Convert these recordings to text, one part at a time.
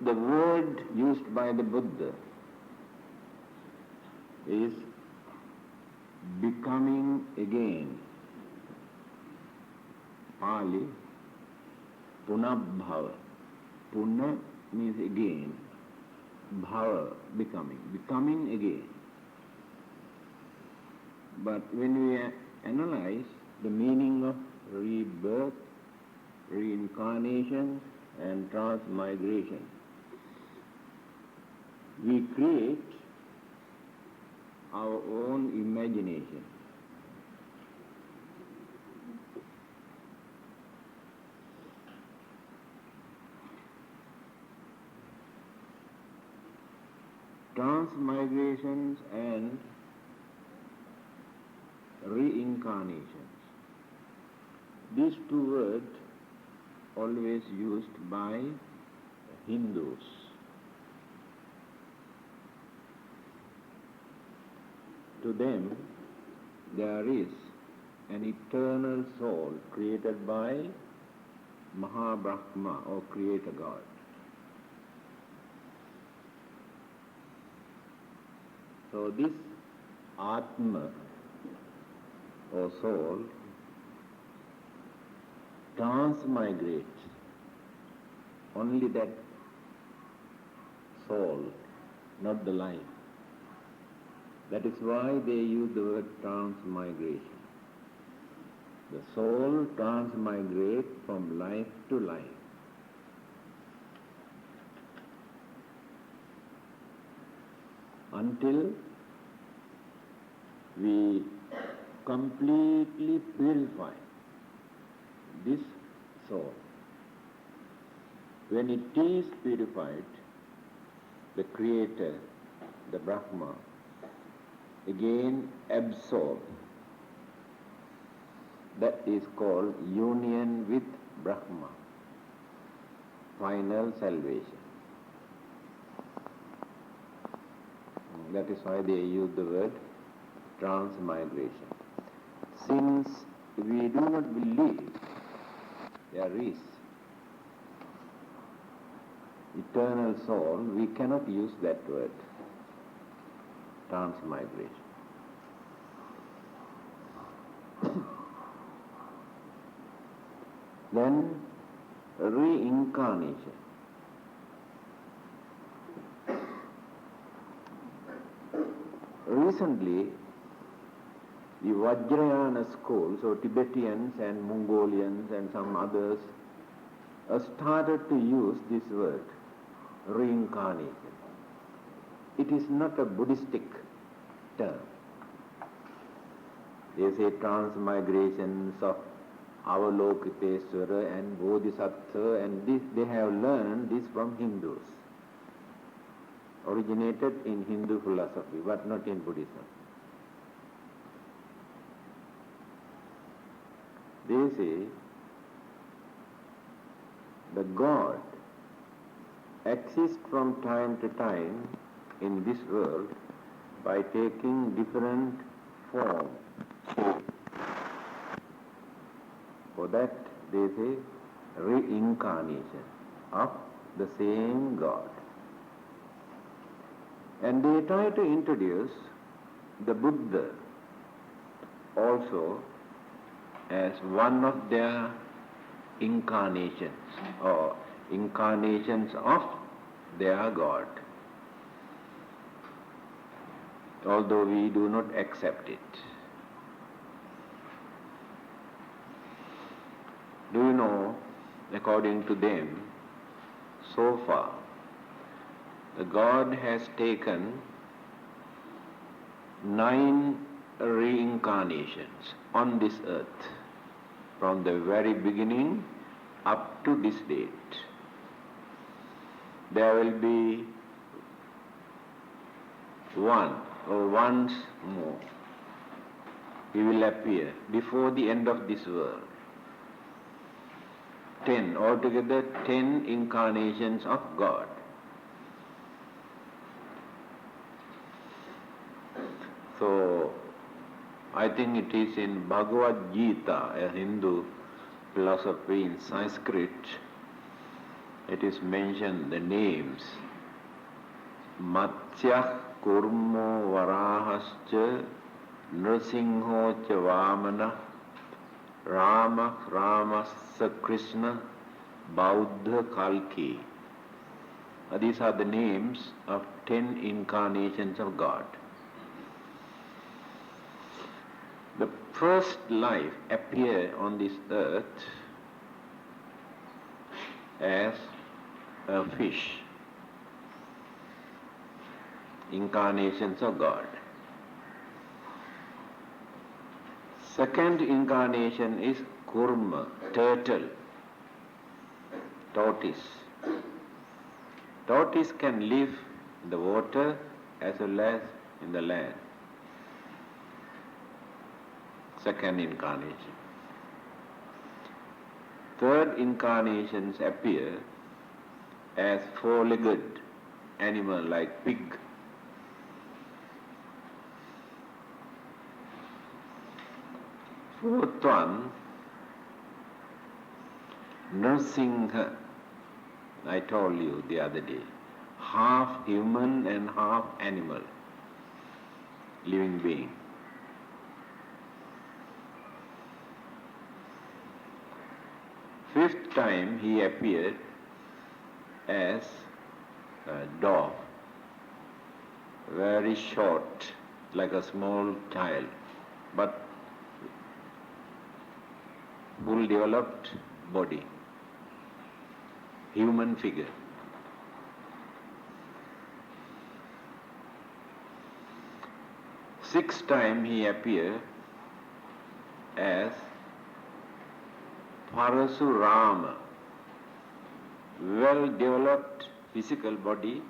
the word used by the Buddha is becoming again. Pali, punabhava. Puna means again, bhava, becoming again. But when we analyze the meaning of rebirth, reincarnation and transmigration, we create our own imagination. Transmigrations and reincarnations. These two words always used by Hindus. To them, there is an eternal soul created by Mahabrahma or Creator God. So this Atma or soul transmigrates only that soul, not the life. That is why they use the word transmigration. The soul transmigrates from life to life. Until we completely purify this soul. When it is purified, the Creator, the Brahma, again absorb. That is called union with Brahma, final salvation. That is why they use the word transmigration. Since we do not believe there is eternal soul, we cannot use that word, transmigration. Then reincarnation. Recently, the Vajrayana school, so Tibetans and Mongolians and some others, started to use this word, reincarnation. It is not a Buddhistic term. They say transmigrations of Avalokitesvara and Bodhisattva, and this, they have learned this from Hindus. Originated in Hindu philosophy, but not in Buddhism. They say the God exists from time to time in this world by taking different form, shape. For that they say reincarnation of the same God. And they try to introduce the Buddha also as one of their incarnations or incarnations of their God, although we do not accept it. Do you know, according to them, so far, the God has taken 9 reincarnations on this earth from the very beginning up to this date. There will be one or once more. He will appear before the end of this world. 10, altogether 10 incarnations of God. So, I think it is in Bhagavad Gita, a Hindu philosophy in Sanskrit, it is mentioned the names Matsya Kurmo Varahascha Nrsimho cha Vamana Ramasa Krishna Bauddha Kalki. These are the names of 10 incarnations of God. The first life appeared on this earth as a fish, incarnations of God. Second incarnation is Kurma, turtle, tortoise. Tortoise can live in the water as well as in the land. Second incarnation. Third incarnations appear as four-legged animal like pig. Fourth one, Nrsimha, I told you the other day, half human and half animal, living being. Fifth time he appeared as a dog, very short, like a small child, but full developed body, human figure. Sixth time he appeared as Parasurama, well developed physical body,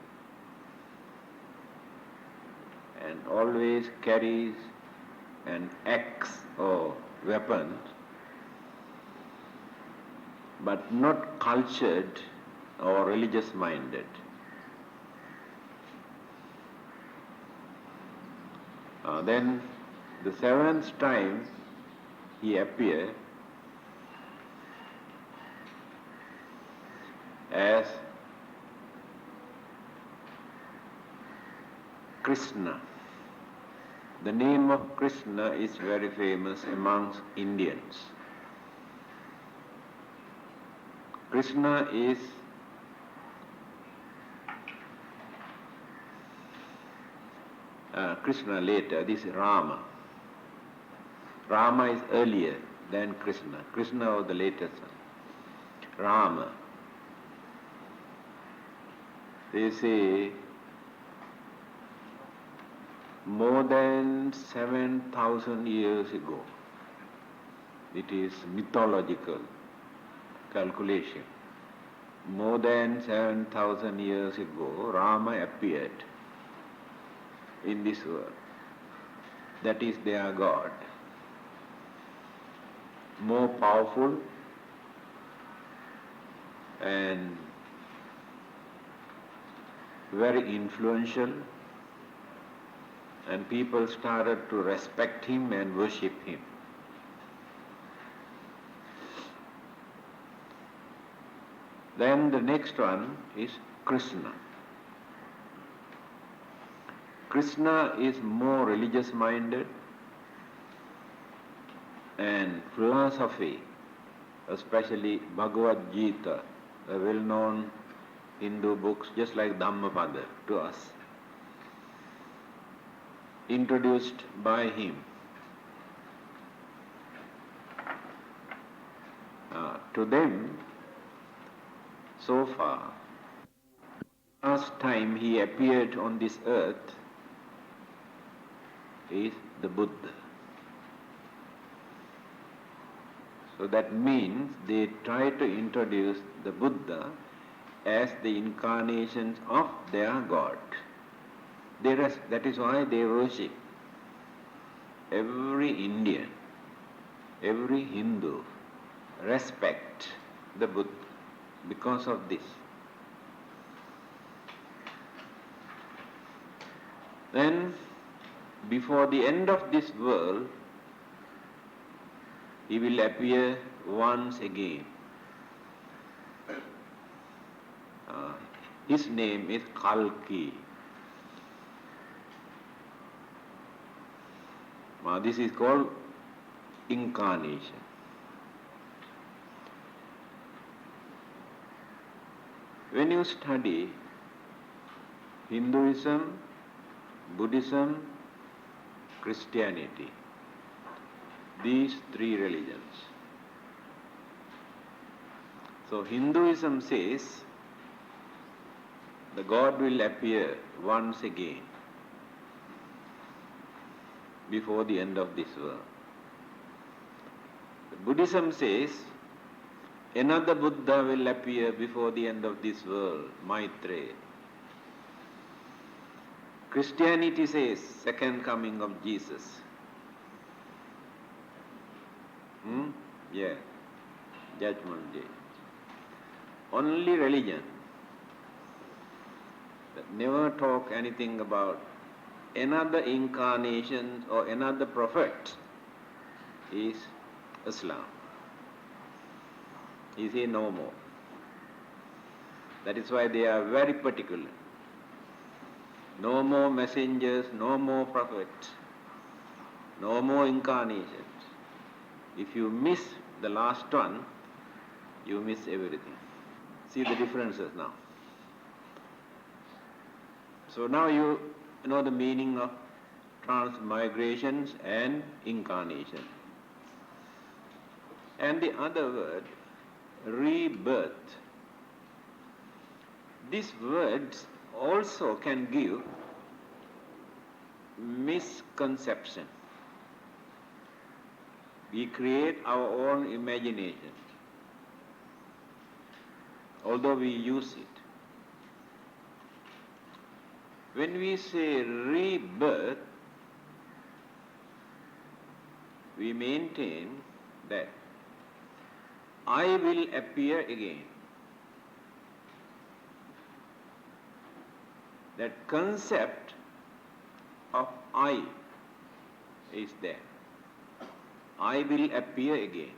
and always carries an axe or weapon, but not cultured or religious minded. Then the seventh time he appeared as Krishna. The name of Krishna is very famous amongst Indians. Krishna is Krishna later, this is Rama. Rama is earlier than Krishna. Krishna was the later son. Rama. They say more than 7,000 years ago. It is mythological calculation. More than 7,000 years ago, Rama appeared in this world. That is their God. More powerful and very influential, and people started to respect him and worship him. Then the next one is Krishna. Krishna is more religious minded and philosophy, especially Bhagavad Gita, a well-known Hindu books, just like Dhammananda to us, introduced by him. To them, so far, last time he appeared on this earth is the Buddha. So that means they try to introduce the Buddha as the incarnations of their God. That is why they worship. Every Indian, every Hindu respect the Buddha because of this. Then, before the end of this world, he will appear once again. his name is Kalki. This is called incarnation. When you study Hinduism, Buddhism, Christianity, these three religions. So Hinduism says the God will appear once again before the end of this world. Buddhism says another Buddha will appear before the end of this world, Maitreya. Christianity says second coming of Jesus. Yeah, Judgment Day. Only religion that never talk anything about another incarnation or another prophet is Islam. He say no more. That is why they are very particular. No more messengers, no more prophets, no more incarnations. If you miss the last one, you miss everything. See the differences now. So now you know the meaning of transmigrations and incarnation. And the other word, rebirth. These words also can give misconception. We create our own imagination, although we use it. When we say rebirth, we maintain that I will appear again. That concept of I is there. I will appear again.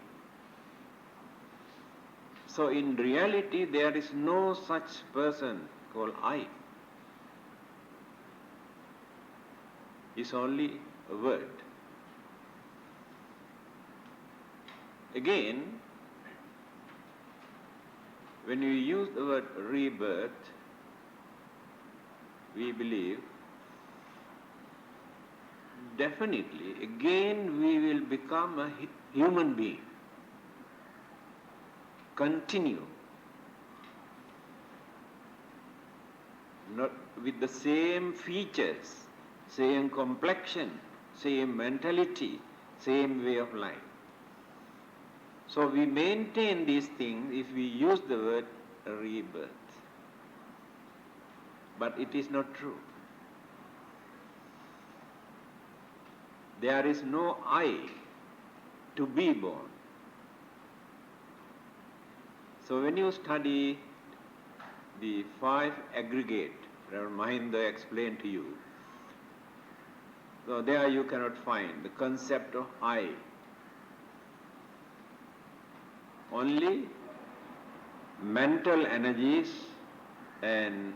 So in reality there is no such person called I. It's only a word. Again, when you use the word rebirth, we believe definitely again we will become a human being. Continue. Not with the same features, same complexion, same mentality, same way of life. So we maintain these things if we use the word rebirth. But it is not true. There is no I to be born. So when you study the five aggregate, Reverend Mahinda explained to you, so there you cannot find the concept of I. Only mental energies and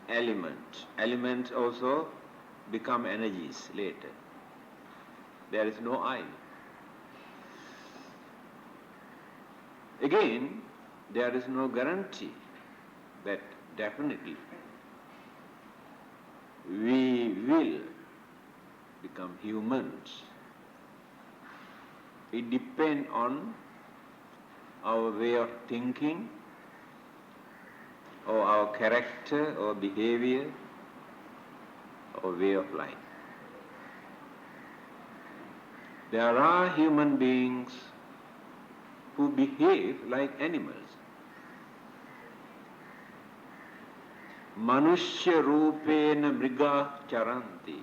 elements. Elements also become energies later. There is no I. Again, there is no guarantee that definitely we will become humans. It depends on our way of thinking, or our character or behavior or way of life. There are human beings who behave like animals. Manushya rupena mriga charanti.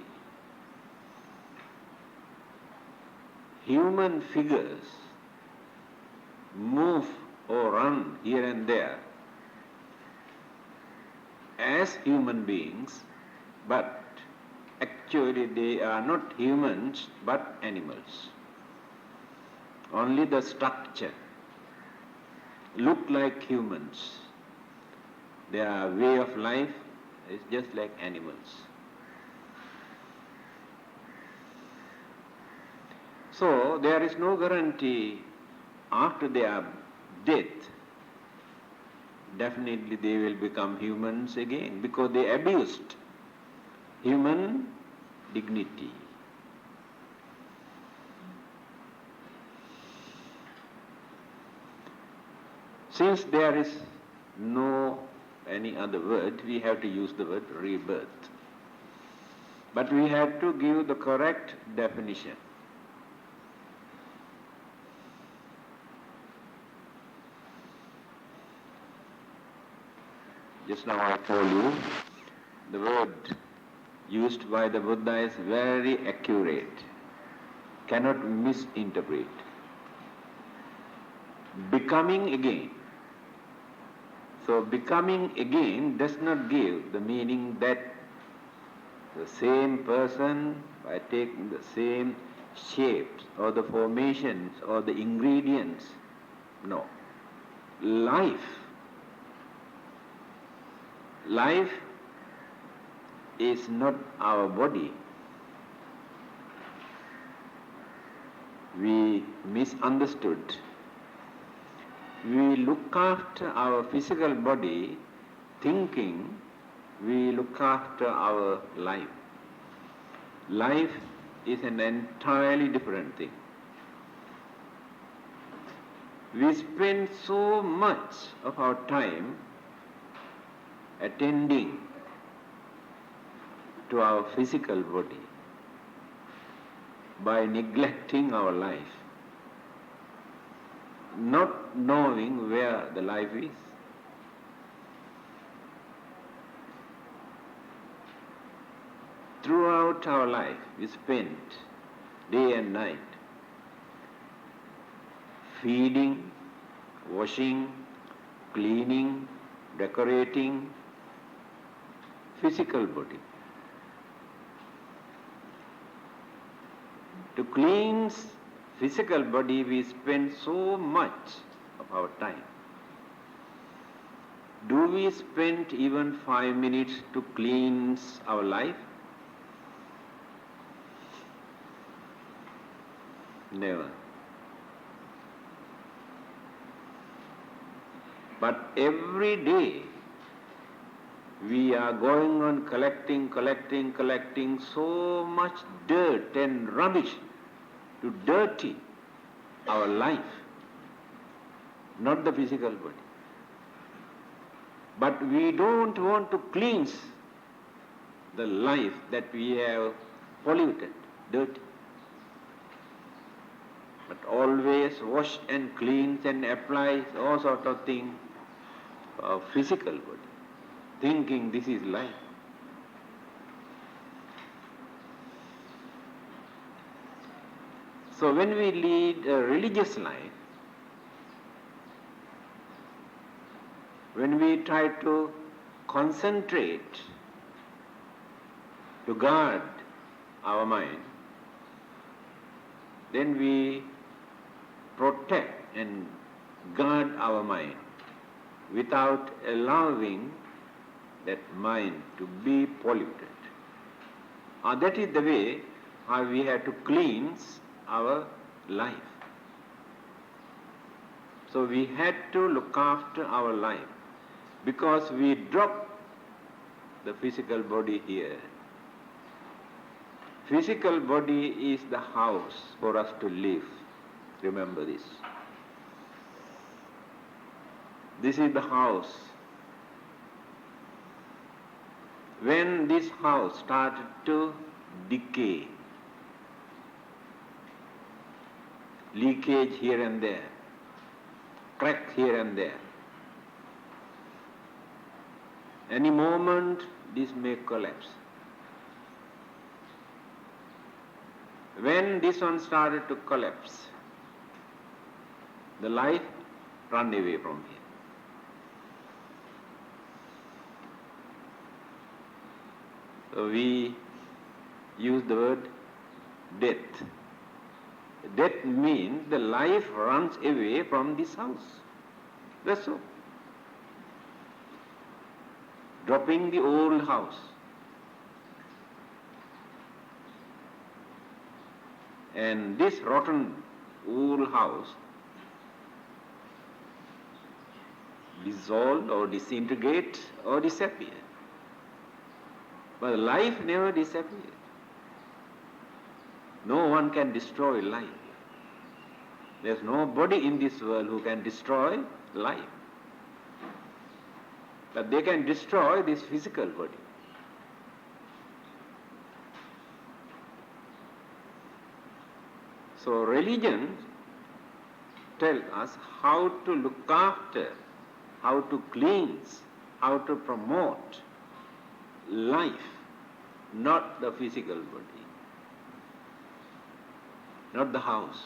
Human figures move or run here and there as human beings, but actually they are not humans but animals. Only the structure look like humans. their way of life is just like animals. So there is no guarantee after their death, definitely they will become humans again, because they abused human dignity. Since there is no any other word, we have to use the word rebirth. But we have to give the correct definition. Just now I told you, the word used by the Buddha is very accurate, cannot misinterpret. Becoming again. So becoming again does not give the meaning that the same person, by taking the same shapes or the formations or the ingredients. No. Life is not our body. We misunderstood. We look after our physical body thinking we look after our life. Life is an entirely different thing. We spend so much of our time attending to our physical body by neglecting our life, not knowing where the life is. Throughout our life, we spend day and night feeding, washing, cleaning, decorating physical body. To cleanse physical body, we spend so much of our time. Do we spend even 5 minutes to cleanse our life? Never. But every day we are going on collecting so much dirt and rubbish to dirty our life, not the physical body. But we don't want to cleanse the life that we have polluted, dirty. But always wash and cleanse and apply all sort of things for physical body, thinking this is life. So when we lead a religious life, when we try to concentrate to guard our mind, then we protect and guard our mind without allowing that mind to be polluted. That is the way how we have to cleanse our life. So we had to look after our life because we drop the physical body here. Physical body is the house for us to live. Remember this. This is the house. When this house started to decay, leakage here and there, cracks here and there, any moment this may collapse. When this one started to collapse, the life ran away from here. So we use the word death. Death means the life runs away from this house. That's all. dropping the old house. And this rotten old house dissolve or disintegrate or disappear. But life never disappears. No one can destroy life. There's nobody in this world who can destroy life. But they can destroy this physical body. So religion tells us how to look after, how to cleanse, how to promote life, not the physical body, not the house.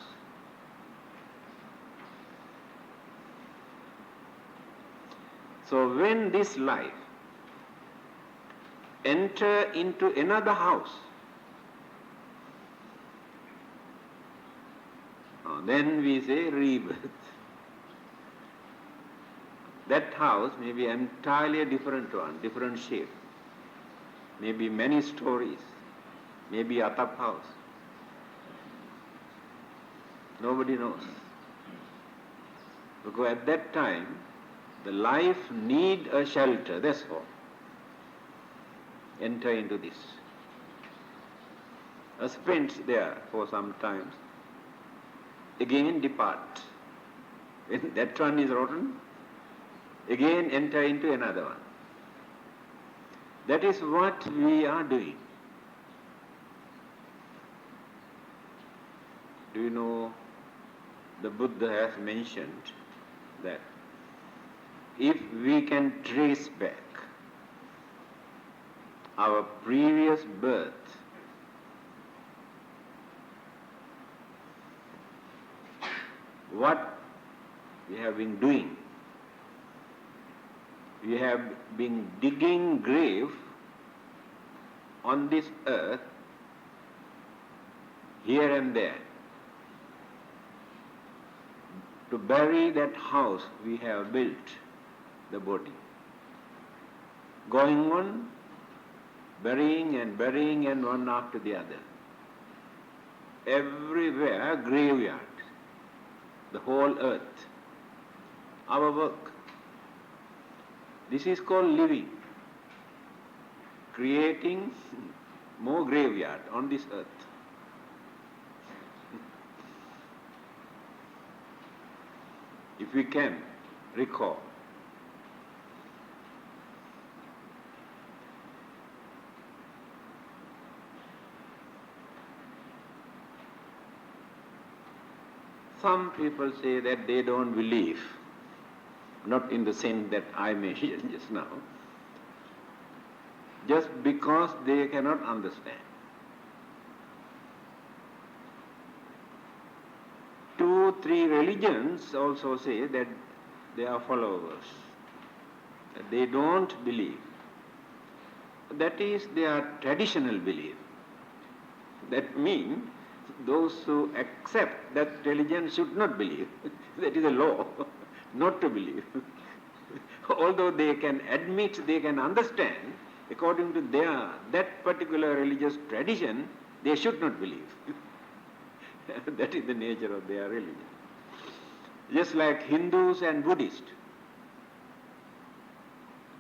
So when this life enter into another house, then we say rebirth. That house may be entirely a different one, different shape, maybe many stories, maybe a atap house. Nobody knows. Because at that time, the life need a shelter, that's all. Enter into this. Spend there for some time, again depart. When that one is rotten, again enter into another one. That is what we are doing. Do you know, the Buddha has mentioned that if we can trace back our previous birth, what we have been doing, we have been digging grave on this earth here and there to bury that house we have built, the body. Going on, burying and one after the other. Everywhere graveyard, the whole earth, our work. This is called living, creating more graveyard on this earth. If we can recall, some people say that they don't believe, not in the sense that I mentioned just now, just because they cannot understand. 2, 3 religions also say that they are followers, that they don't believe. That is their traditional belief. That means those who accept that religion should not believe. That is a law, not to believe. Although they can admit, they can understand, according to that particular religious tradition, they should not believe. That is the nature of their religion. Just like Hindus and Buddhists.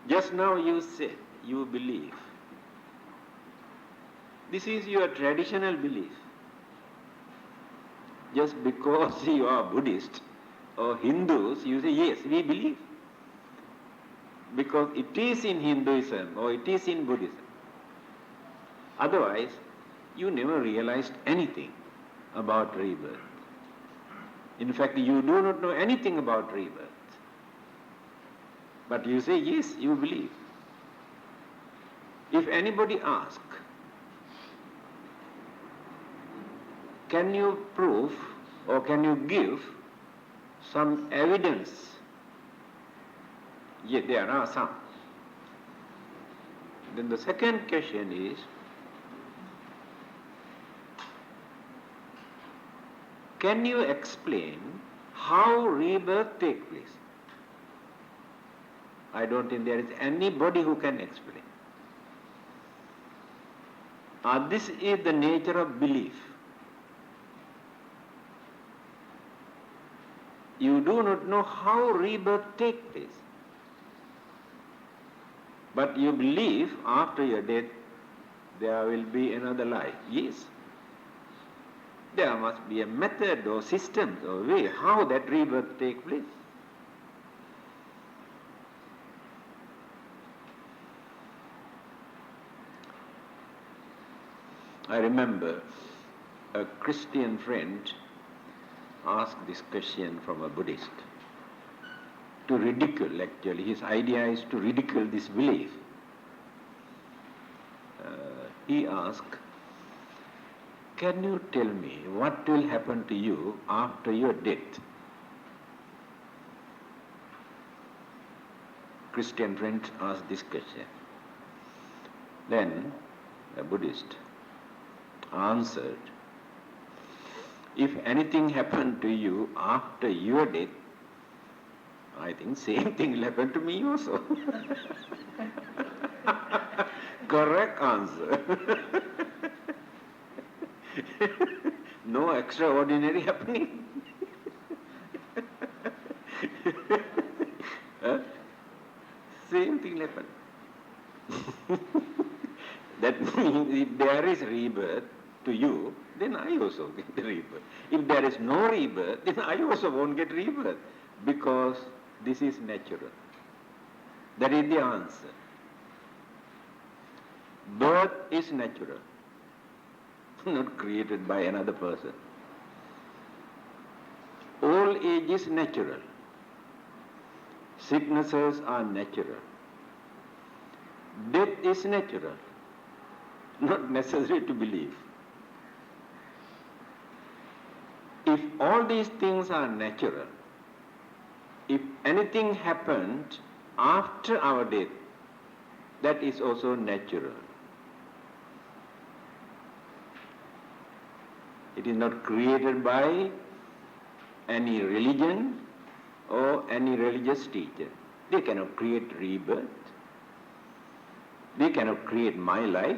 Just now you said you believe. This is your traditional belief. Just because you are Buddhist or Hindus, you say, yes, we believe. Because it is in Hinduism or it is in Buddhism. Otherwise, you never realized anything about rebirth. In fact, you do not know anything about rebirth. But you say, yes, you believe. If anybody asks, can you prove or can you give some evidence? Yes, there are some. Then the second question is, can you explain how rebirth takes place? I don't think there is anybody who can explain. This is the nature of belief. You do not know how rebirth takes place. But you believe after your death there will be another life. Yes. There must be a method or system or way how that rebirth takes place. I remember a Christian friend asked this question from a Buddhist to ridicule, actually. His idea is to ridicule this belief. He asked, can you tell me what will happen to you after your death? Christian friend asked this question. Then a Buddhist answered, if anything happened to you after your death, I think same thing will happen to me also. Correct answer. No extraordinary happening. Same thing will happen. That means if there is rebirth to you, then I also get rebirth. If there is no rebirth, then I also won't get rebirth, because this is natural. That is the answer. Birth is natural, not created by another person. Old age is natural. Sicknesses are natural. Death is natural, not necessary to believe. If all these things are natural, if anything happened after our death, that is also natural. It is not created by any religion or any religious teacher. They cannot create rebirth. They cannot create my life.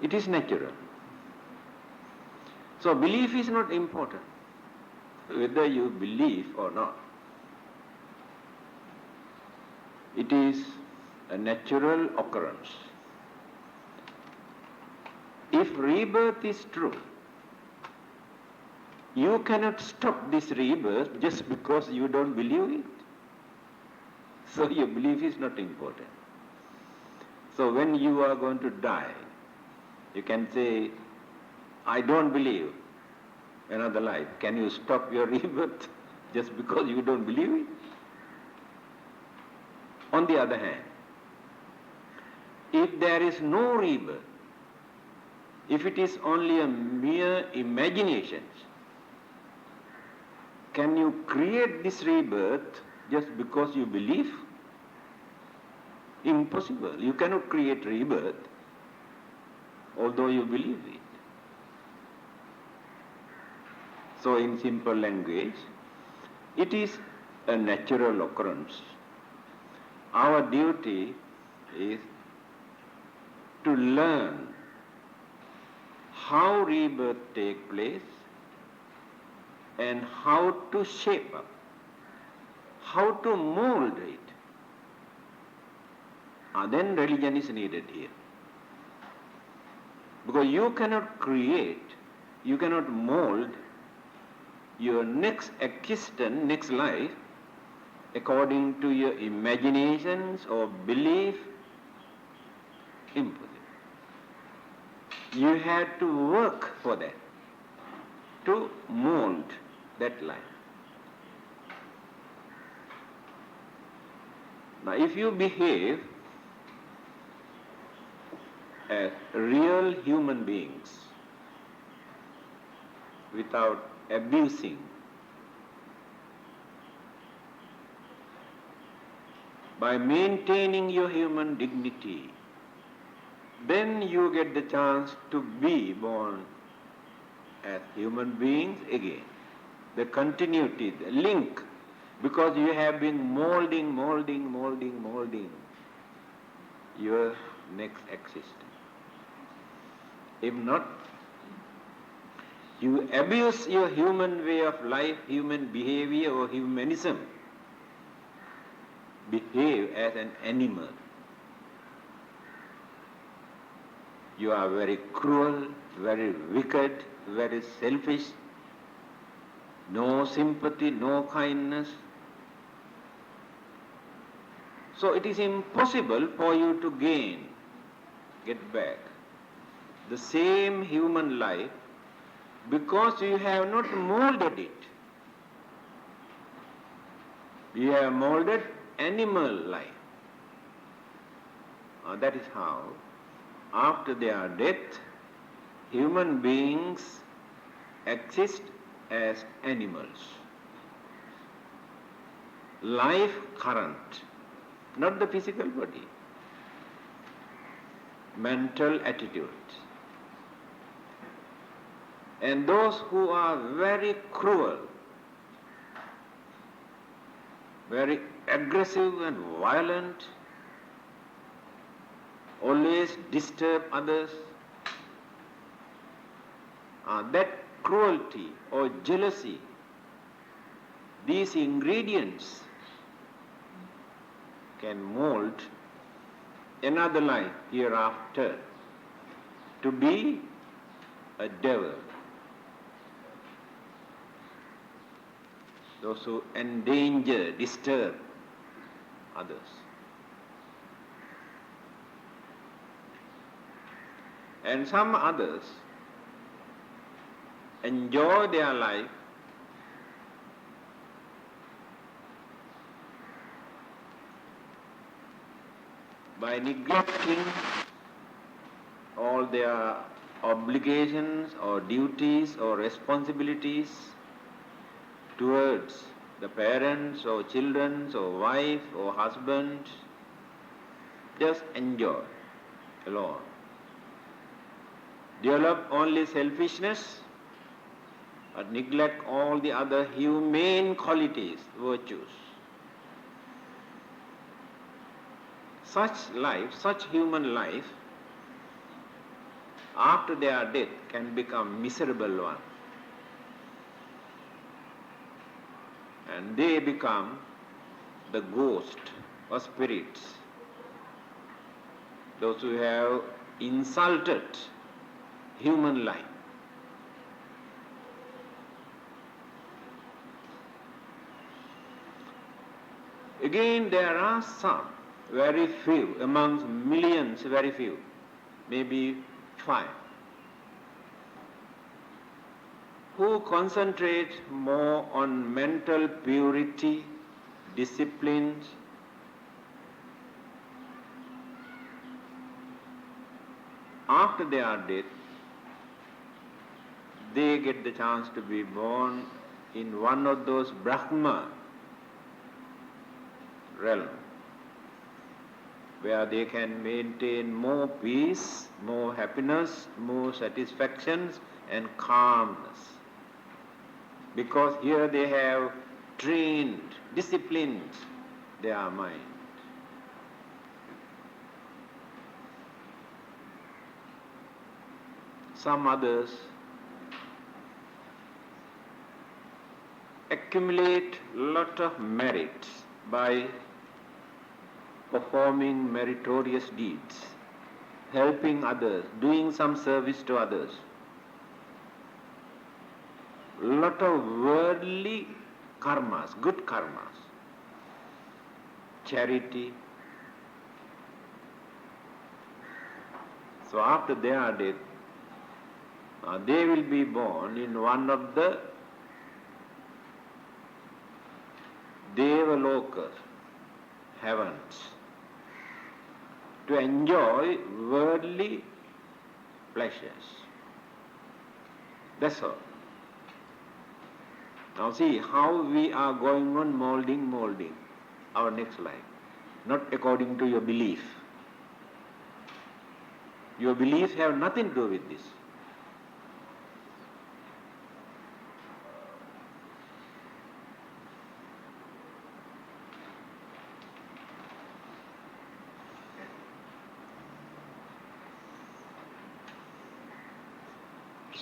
It is natural. So belief is not important, whether you believe or not. It is a natural occurrence. If rebirth is true, you cannot stop this rebirth just because you don't believe it. So your belief is not important. So when you are going to die, you can say, I don't believe another life. Can you stop your rebirth just because you don't believe it? On the other hand, if there is no rebirth, if it is only a mere imagination, can you create this rebirth just because you believe? Impossible. You cannot create rebirth although you believe it. So in simple language, it is a natural occurrence. Our duty is to learn how rebirth takes place and how to shape up, how to mold it. Then religion is needed here. Because you cannot create, you cannot mold your next existence, next life, according to your imaginations or belief. Impossible. You have to work for that, to mold that life. Now if you behave as real human beings without abusing, by maintaining your human dignity, then you get the chance to be born as human beings again. the continuity, the link, because you have been molding your next existence. If not, you abuse your human way of life, human behavior or humanism, behave as an animal. You are very cruel, very wicked, very selfish, no sympathy, no kindness. So it is impossible for you to get back the same human life because you have not molded it. You have molded animal life. That is how, after their death, human beings exist as animals. Life current, not the physical body. Mental attitude. And those who are very cruel, very aggressive and violent, always disturb others, that cruelty or jealousy, these ingredients can mold another life hereafter to be a devil. Those who endanger, disturb others. And some others enjoy their life by neglecting all their obligations or duties or responsibilities towards the parents or children or wife or husband. Just enjoy alone. Develop only selfishness, but neglect all the other humane qualities, virtues. Such life, such human life, after their death can become miserable one. And they become the ghost or spirits, those who have insulted human life. Again, there are some, very few, amongst millions, very few, maybe 5, who concentrate more on mental purity, discipline, after their death, they get the chance to be born in one of those Brahma realm, where they can maintain more peace, more happiness, more satisfactions and calmness. Because here they have trained, disciplined their mind. Some others accumulate lot of merits by performing meritorious deeds, helping others, doing some service to others. Lot of worldly karmas, good karmas, charity. So after their death, they will be born in one of the Devalokas, heavens, to enjoy worldly pleasures. That's all. Now see how we are going on molding our next life, not according to your belief. Your beliefs have nothing to do with this.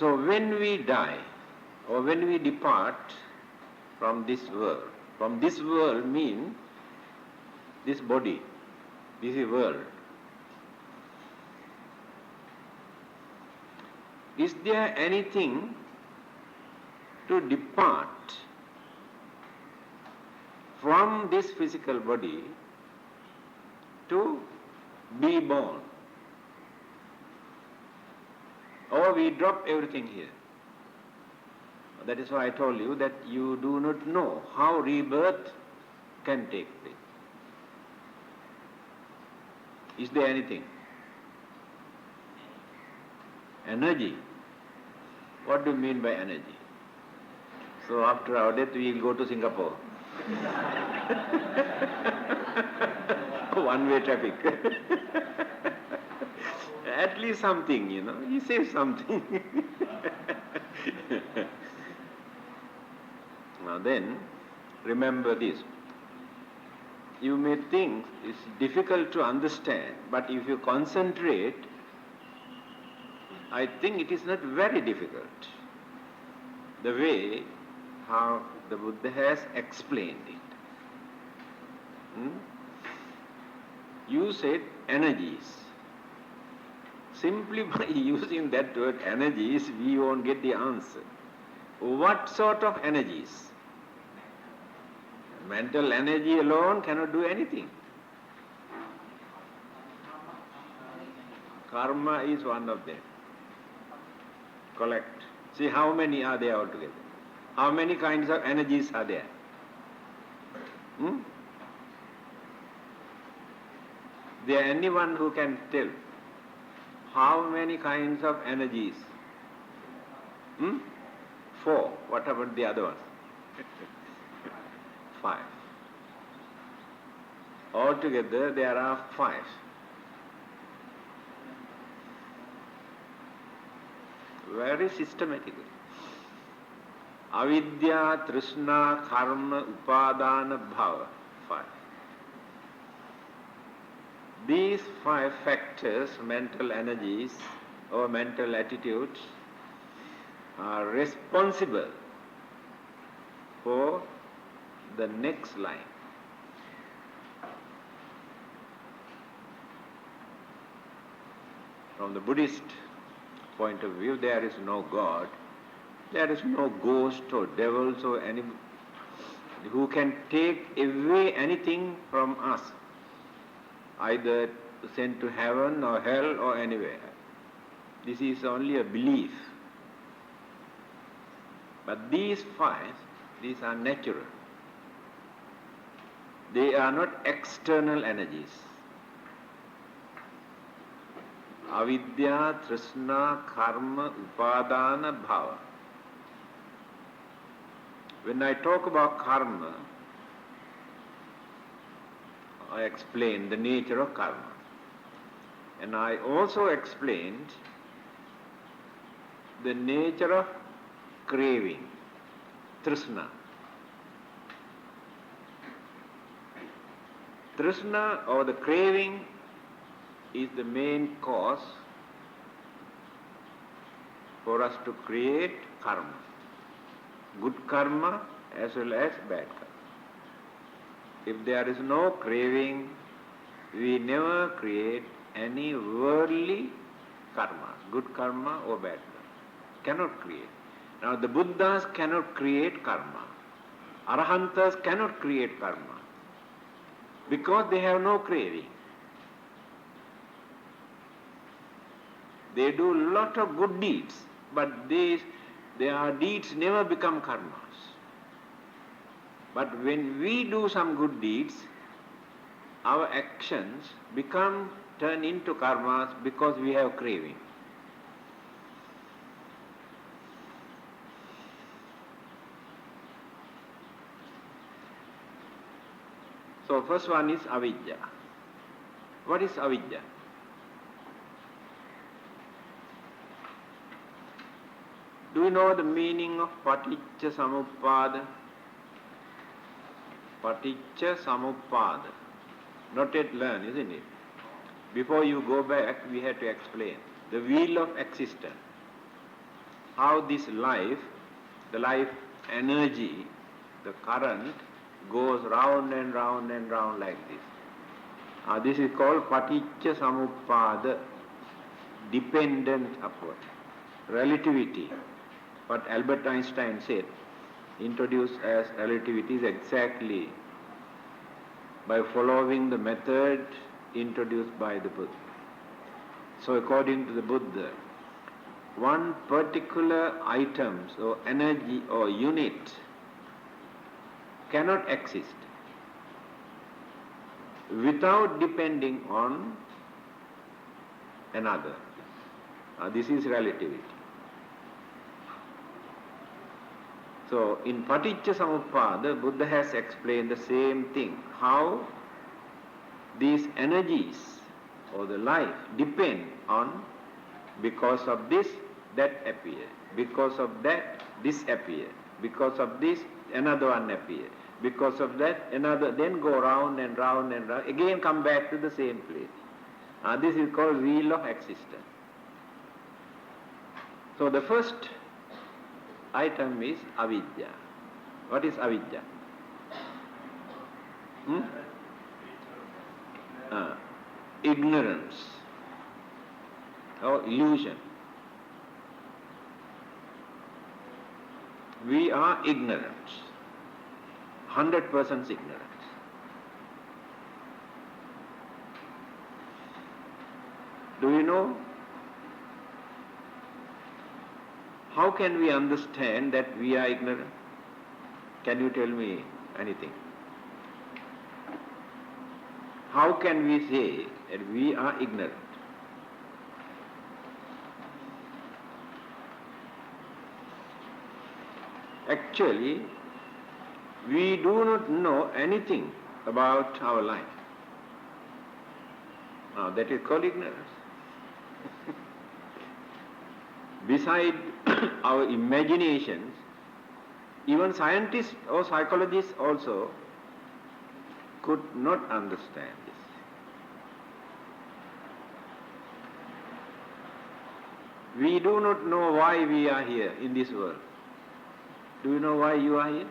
So when we die or when we depart from this world means this body, this is world. Is there anything to depart from this physical body to be born? Or we drop everything here? That is why I told you that you do not know how rebirth can take place. Is there anything? Energy. What do you mean by energy? So after our death we will go to Singapore. One-way traffic. At least something, he says something. Now then, remember this. You may think it's difficult to understand, but if you concentrate, I think it is not very difficult. The way how the Buddha has explained it. You said energies. Simply by using that word energies, we won't get the answer. What sort of energies? Mental energy alone cannot do anything. Karma is one of them. Collect. See how many are there altogether. How many kinds of energies are there? There anyone who can tell how many kinds of energies? 4. What about the other ones? 5. Altogether there are 5. Very systematically. Avidya, Trishna, Karma, Upadana, Bhava. 5. These 5 factors, mental energies or mental attitudes, are responsible for the next line. From the Buddhist point of view, there is no God, there is no ghost or devils or any who can take away anything from us, either sent to heaven or hell or anywhere. This is only a belief. But these 5, these are natural. They are not external energies. Avidya, Trishna, Karma, Upadana, Bhava. When I talk about karma, I explain the nature of karma. And I also explained the nature of craving, Trishna. Trishna or the craving is the main cause for us to create karma. Good karma as well as bad karma. If there is no craving, we never create any worldly karma, good karma or bad karma. Cannot create. Now the Buddhas cannot create karma. Arhantas cannot create karma because they have no craving. They do a lot of good deeds, but their deeds never become karmas. But when we do some good deeds, our actions turn into karmas because we have craving. So first one is avidya. What is avidya? Do you know the meaning of paticca samuppada? Paticca samuppada. Not yet learned, isn't it? Before you go back, we have to explain. The wheel of existence. how this life, the life energy, the current goes round and round and round like this. This is called paticca samuppada, dependent upward. Relativity, what Albert Einstein said, introduced as relativity is exactly by following the method introduced by the Buddha. So according to the Buddha, one particular item or energy or unit cannot exist without depending on another. This is relativity. So in Paticca Samuppada, Buddha has explained the same thing, how these energies or the life depend on, because of this, that appear, because of that, this appear, because of this, another one appear, because of that, another, then go round and round and round, again come back to the same place. This is called wheel of existence. So the first item is avidya. What is avidya? Ignorance or illusion. We are ignorant, 100% ignorant. Do you know? How can we understand that we are ignorant? Can you tell me anything? How can we say that we are ignorant? Actually, we do not know anything about our life. That is called ignorance. Beside our imaginations, even scientists or psychologists also could not understand this. We do not know why we are here in this world. Do you know why you are here?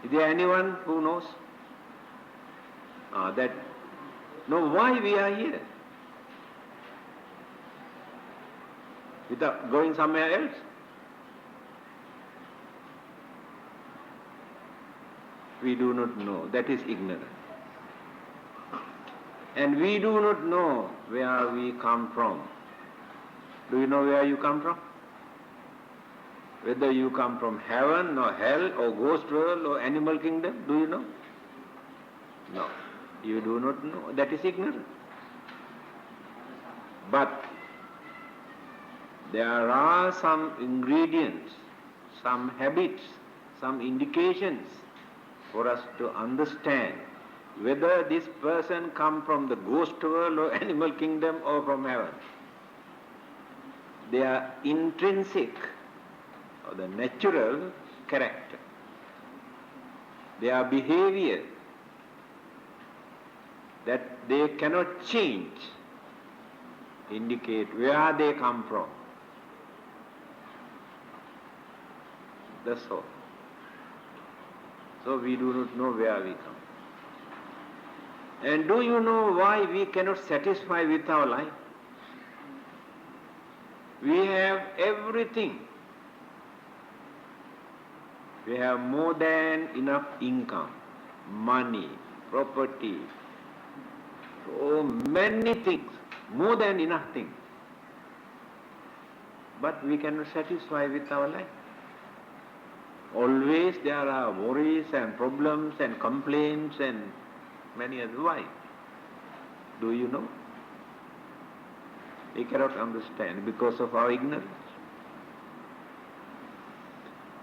Is there anyone who knows why we are here? Without going somewhere else? We do not know. That is ignorance. And we do not know where we come from. Do you know where you come from? Whether you come from heaven or hell or ghost world or animal kingdom, do you know? No, you do not know. That is ignorance. But there are some ingredients, some habits, some indications for us to understand whether this person come from the ghost world or animal kingdom or from heaven. They are intrinsic, or the natural character. Their behavior that they cannot change indicate where they come from. That's all. So we do not know where we come. And do you know why we cannot satisfy with our life? We have everything. We have more than enough income, money, property, so many things, more than enough things. But we cannot satisfy with our life. Always there are worries and problems and complaints and many others. Why? Do you know? We cannot understand because of our ignorance.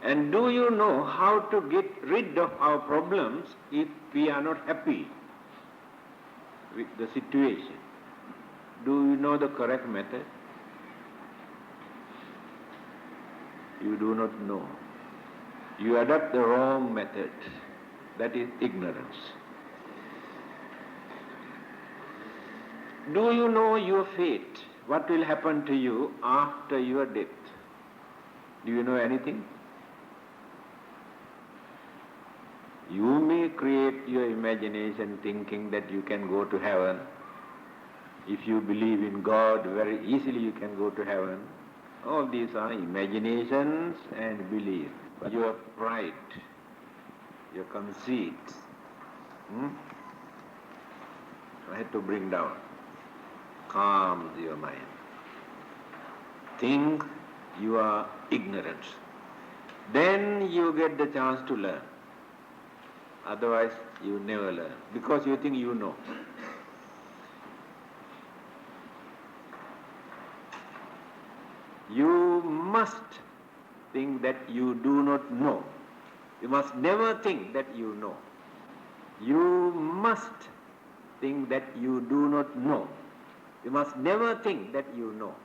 And do you know how to get rid of our problems if we are not happy with the situation? Do you know the correct method? You do not know. You adopt the wrong method. That is ignorance. Do you know your fate? what will happen to you after your death? Do you know anything? You may create your imagination thinking that you can go to heaven. If you believe in God, very easily you can go to heaven. All these are imaginations and belief. But your pride, your conceit, try to bring down, calms your mind. Think you are ignorant. Then you get the chance to learn. Otherwise, you never learn, because you think you know. You must think that you do not know. You must never think that you know. You must think that you do not know. You must never think that you know.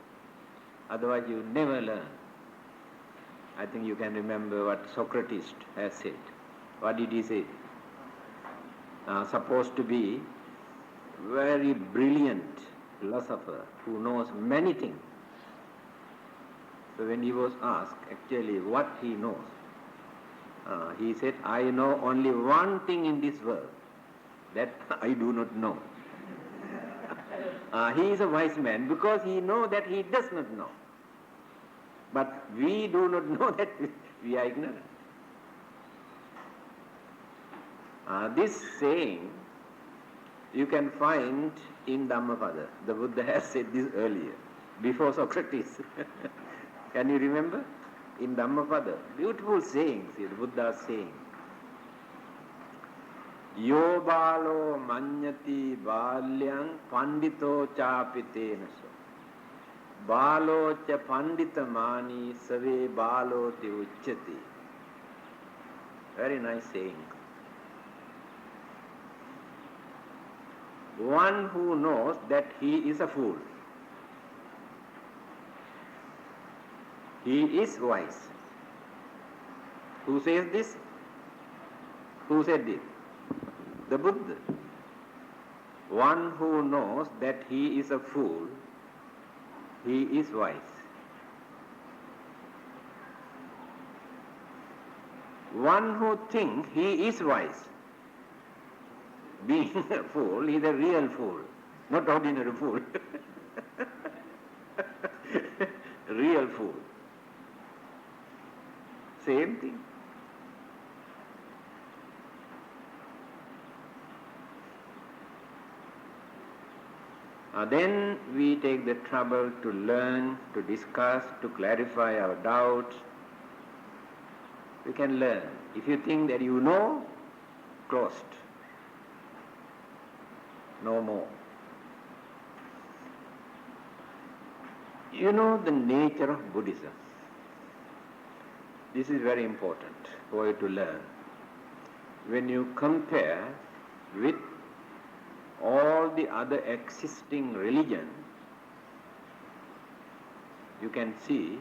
Otherwise, you never learn. I think you can remember what Socrates has said. What did he say? Supposed to be very brilliant philosopher who knows many things. So when he was asked actually what he knows, he said, I know only one thing in this world, that I do not know. He is a wise man because he knows that he does not know. But we do not know that we are ignorant. This saying you can find in Dhammapada. The Buddha has said this earlier, before Socrates. Can you remember? In Dhammapada, beautiful sayings, the Buddha is saying. Yo balo manyati balyang pandito chapitenaso. Balo cha pandita mani save balo te uchyati. Very nice saying. One who knows that he is a fool, he is wise. Who says this? Who said this? The Buddha. One who knows that he is a fool, he is wise. One who thinks he is wise, being a fool, he is a real fool, not ordinary fool. Real fool. Same thing. Then we take the trouble to learn, to discuss, to clarify our doubts. We can learn. If you think that you know, closed. No more. You know the nature of Buddhism. This is very important for you to learn. When you compare with all the other existing religions, you can see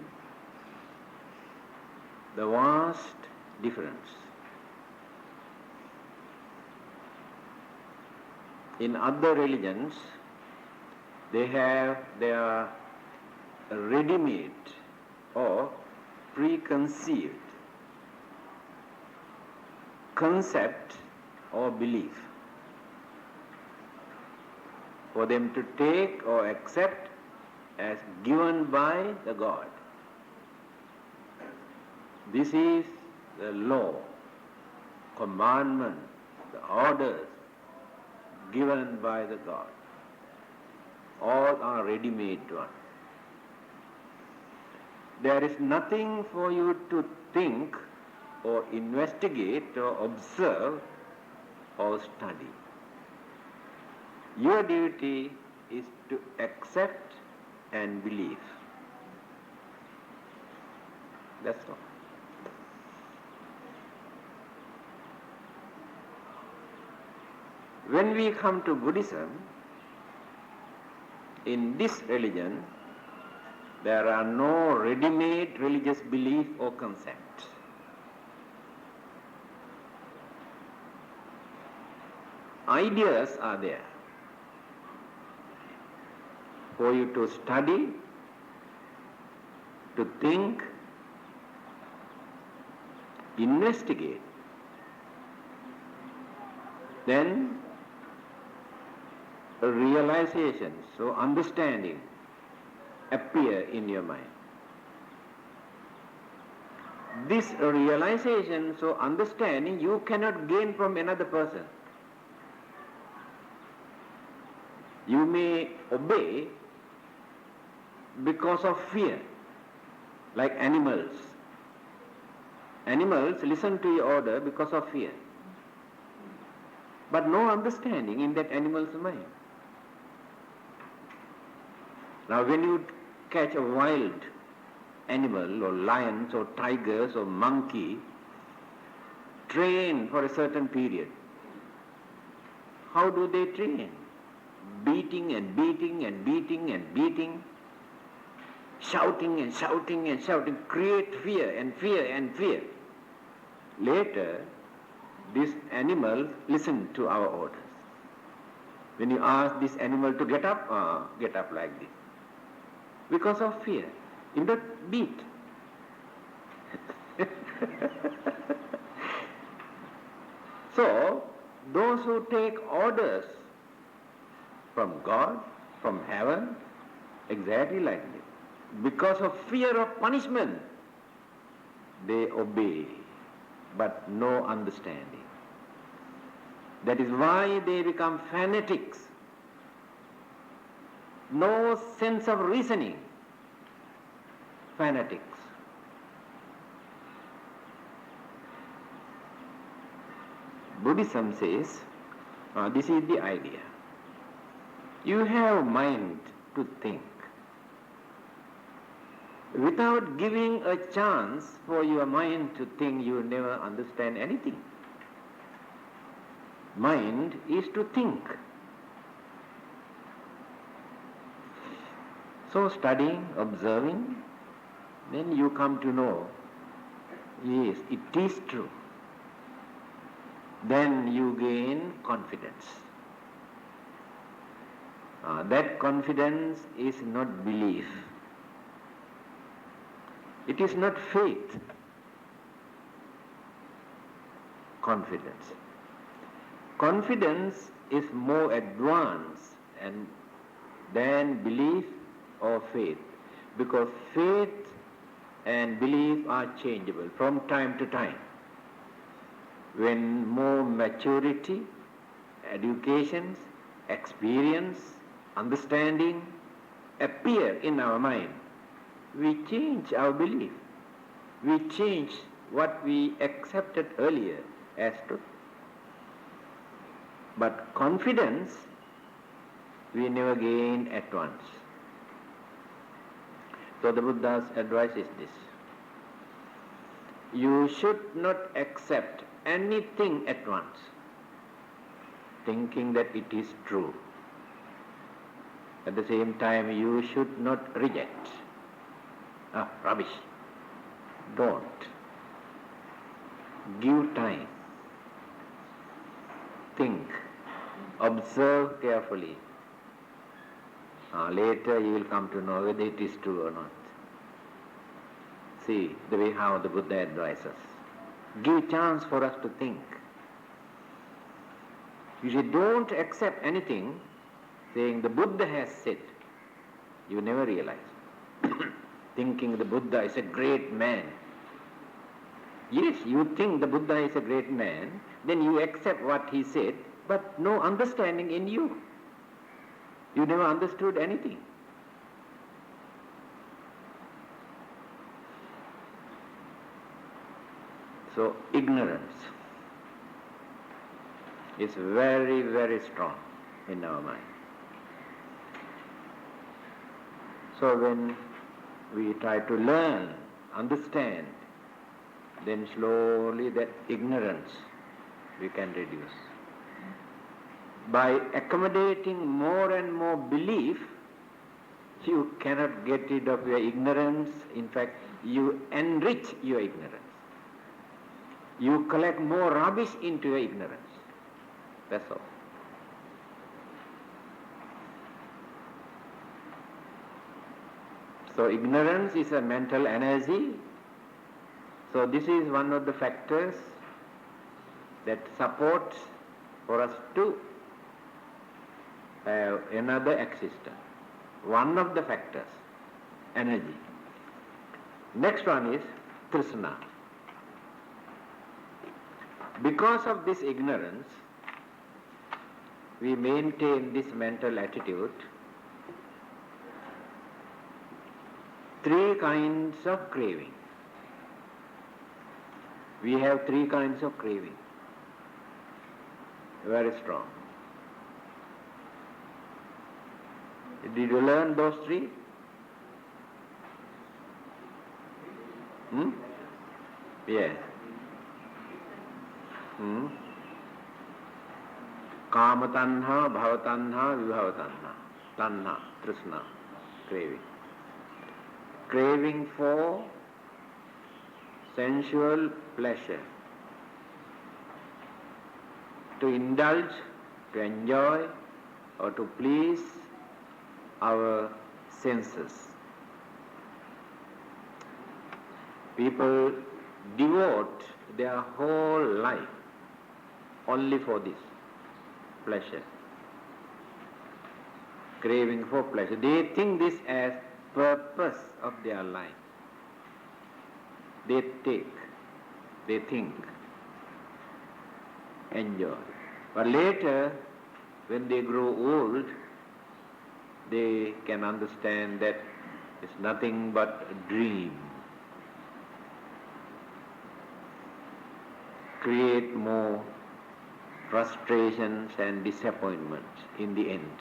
the vast difference. In other religions, they have their ready-made or preconceived concept or belief for them to take or accept as given by the God. This is the law, commandment, the orders given by the God. All are ready-made one. There is nothing for you to think or investigate or observe or study. Your duty is to accept and believe. That's all. When we come to Buddhism, in this religion, there are no ready-made religious belief or concept. Ideas are there. for you to study, to think, investigate. Then realization, so understanding, appear in your mind. This realization, so understanding, you cannot gain from another person. You may obey because of fear, like animals. Animals listen to your order because of fear, but no understanding in that animal's mind. Now when you catch a wild animal, or lions, or tigers, or monkey, train for a certain period, how do they train? Beating and beating and beating and beating, shouting and shouting and shouting, create fear and fear and fear. Later, this animal listen to our orders. When you ask this animal to get up like this. Because of fear. In the beat. So, those who take orders from God, from heaven, exactly like this, because of fear of punishment, they obey, but no understanding. That is why they become fanatics. No sense of reasoning. Fanatics. Buddhism says, this is the idea. You have mind to think. Without giving a chance for your mind to think, you never understand anything. Mind is to think. So studying, observing, then you come to know, yes, it is true. Then you gain confidence. That confidence is not belief. It is not faith. Confidence. Confidence is more advanced than belief or faith, because faith and belief are changeable from time to time. When more maturity, education, experience, understanding appear in our mind, we change our belief. We change what we accepted earlier as truth. But confidence we never gain at once. So the Buddha's advice is this. You should not accept anything at once, thinking that it is true. At the same time, you should not reject. Rubbish. Don't. Give time. Think. Observe carefully. Later you will come to know whether it is true or not. See the way how the Buddha advises. Give chance for us to think. You say, don't accept anything saying the Buddha has said. You never realize. Thinking the Buddha is a great man. Yes, you think the Buddha is a great man, then you accept what he said, but no understanding in you. You never understood anything. So ignorance is very, very strong in our mind. So when we try to learn, understand, then slowly that ignorance we can reduce. By accommodating more and more belief, you cannot get rid of your ignorance. In fact, you enrich your ignorance. You collect more rubbish into your ignorance. That's all. So ignorance is a mental energy. So this is one of the factors that supports for us to have another existence. One of the factors, energy. Next one is trishna. Because of this ignorance, we maintain this mental attitude. Three kinds of craving. We have three kinds of craving. Very strong. Did you learn those three? Yes. Kama tanha, bhava tanha, vibhava tanha. Tanha, trishna, craving. Craving for sensual pleasure. To indulge, to enjoy, or to please our senses. People devote their whole life only for this pleasure. Craving for pleasure. They think this as purpose of their life. They take, they think, enjoy. But later, when they grow old, they can understand that it's nothing but a dream. Create more frustrations and disappointments in the end.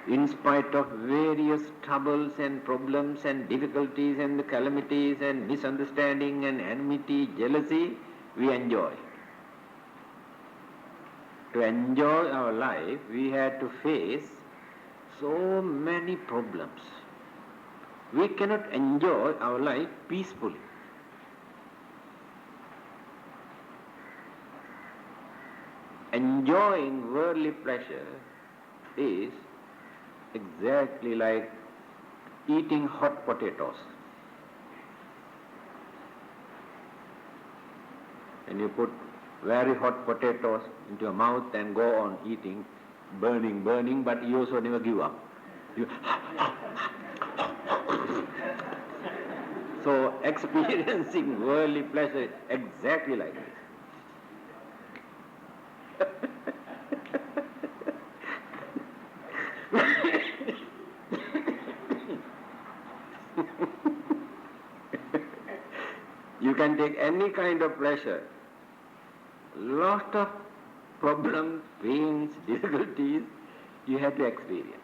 In spite of various troubles and problems and difficulties and calamities and misunderstanding and enmity, jealousy, we enjoy. To enjoy our life, we had to face so many problems. We cannot enjoy our life peacefully. Enjoying worldly pleasure is exactly like eating hot potatoes. And you put very hot potatoes into your mouth and go on eating, burning, but you also never give up. So experiencing worldly pleasure is exactly like this. You can take any kind of pleasure. Lot of problems, pains, difficulties you have to experience.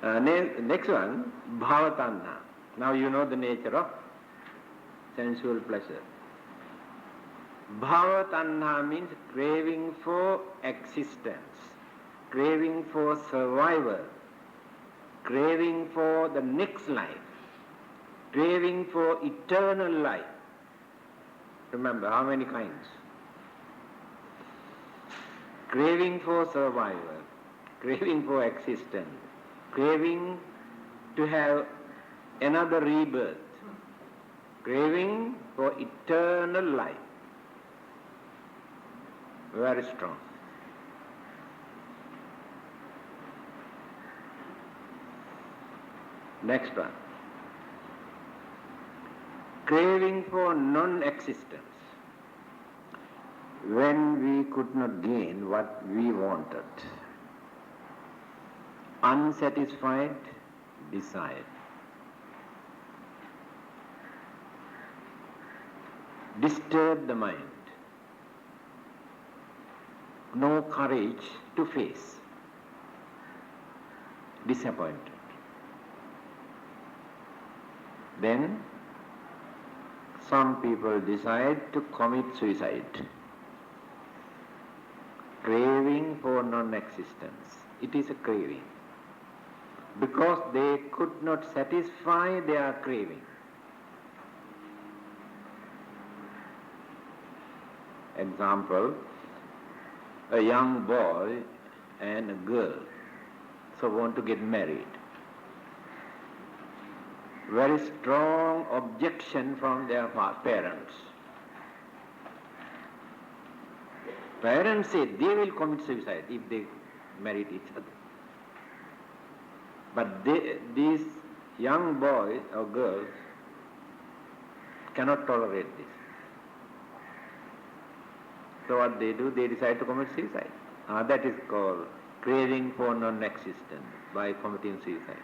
Next one, bhavatanha. Now you know the nature of sensual pleasure. Bhavatanha means craving for existence, craving for survival, craving for the next life, craving for eternal life. Remember, how many kinds? Craving for survival, craving for existence, craving to have another rebirth, craving for eternal life. Very strong. Next one. Craving for non-existence. When we could not gain what we wanted. Unsatisfied desire. Disturb the mind. No courage to face. Disappointed. Then some people decide to commit suicide. Craving for non-existence. It is a craving. Because they could not satisfy their craving. Example, a young boy and a girl, so want to get married. Very strong objection from their parents. Parents say they will commit suicide if they marry each other. But these young boys or girls cannot tolerate this. So what they do, they decide to commit suicide. That is called craving for non-existence by committing suicide.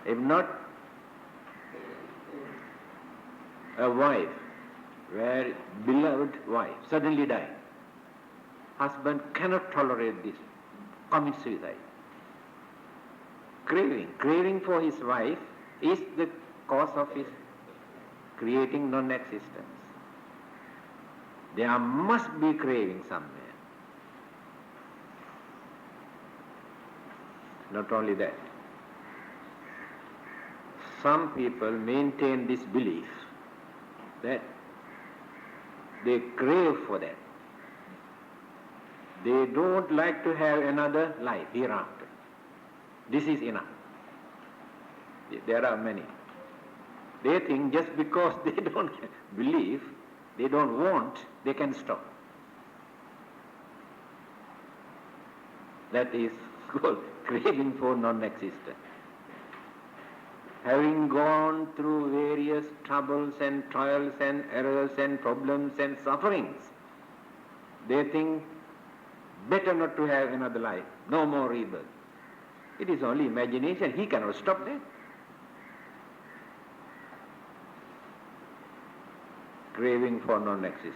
If not, a wife, very beloved wife, suddenly died. Husband cannot tolerate this, commit suicide. Craving for his wife is the cause of his creating non-existence. There must be craving somewhere. Not only that, some people maintain this belief that they crave for that. They don't like to have another life hereafter. This is enough. There are many. They think just because they don't believe, they don't want, they can stop. That is called craving for non-existence. Having gone through various troubles and trials and errors and problems and sufferings, they think better not to have another life, no more rebirth. It is only imagination, he cannot stop that. Craving for non-existence.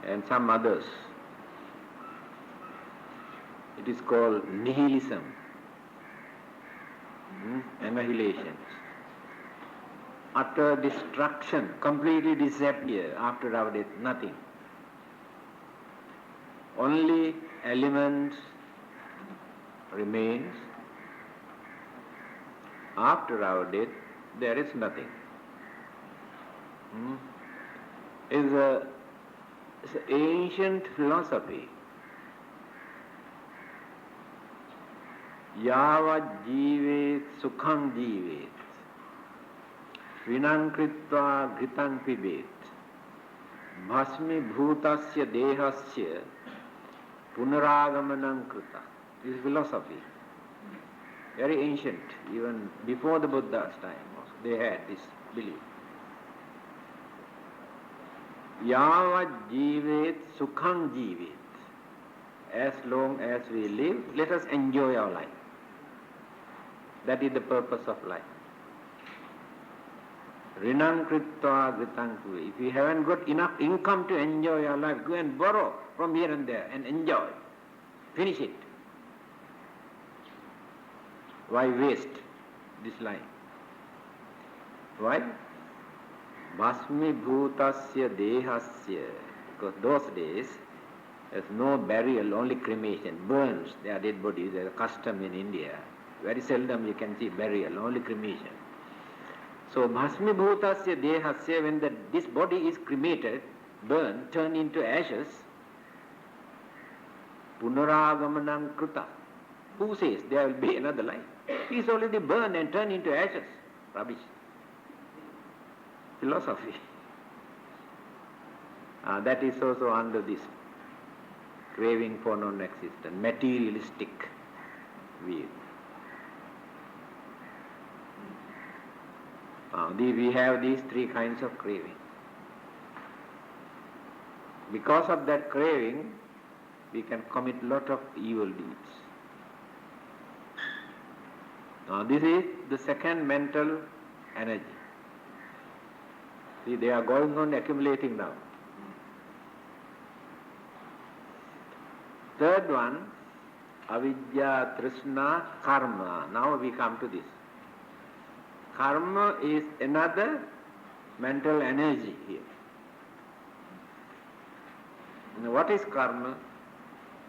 And some others. It is called nihilism, annihilation. Utter destruction, completely disappear after our death, nothing. Only elements remains. After our death, there is nothing. It's an ancient philosophy. Yavat jivet sukham jivet vinam kritva ghitam pibet bhasmi bhutasya dehasya punaragamanam krita. This is philosophy. Very ancient, even before the Buddha's time also, they had this belief. Yavat jivet sukham jivet. As long as we live, let us enjoy our life. That is the purpose of life. Rinam kritva gritam pibet. If you haven't got enough income to enjoy your life, go and borrow from here and there and enjoy. Finish it. Why waste this life? Why? Bhasmi bhutasya dehasya. Because those days, there's no burial, only cremation, burns their dead bodies. There's a custom in India. Very seldom you can see burial, only cremation. So bhasmi bhutasya dehasya, when this body is cremated, burned, turned into ashes, punaragamanam krita. Who says there will be another life? He is already burned and turned into ashes. Rubbish. Philosophy. That is also under this craving for non-existence, materialistic view. We have these three kinds of craving. Because of that craving, we can commit a lot of evil deeds. This is the second mental energy. See, they are going on accumulating now. Third one, avidya, trishna, karma. Now we come to this. Karma is another mental energy here. Now, what is karma?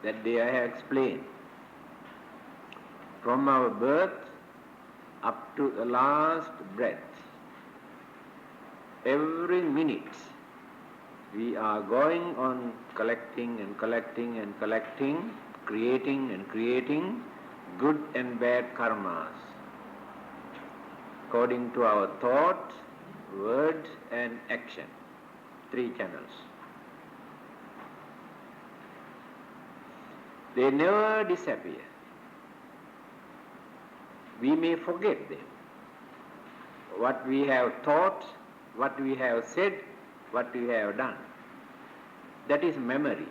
That day I have explained. From our birth up to the last breath, every minute, we are going on collecting and collecting and collecting, creating and creating good and bad karmas, according to our thought, word and action. 3 channels. They never disappear. We may forget them. What we have thought, what we have said, what we have done. That is memory.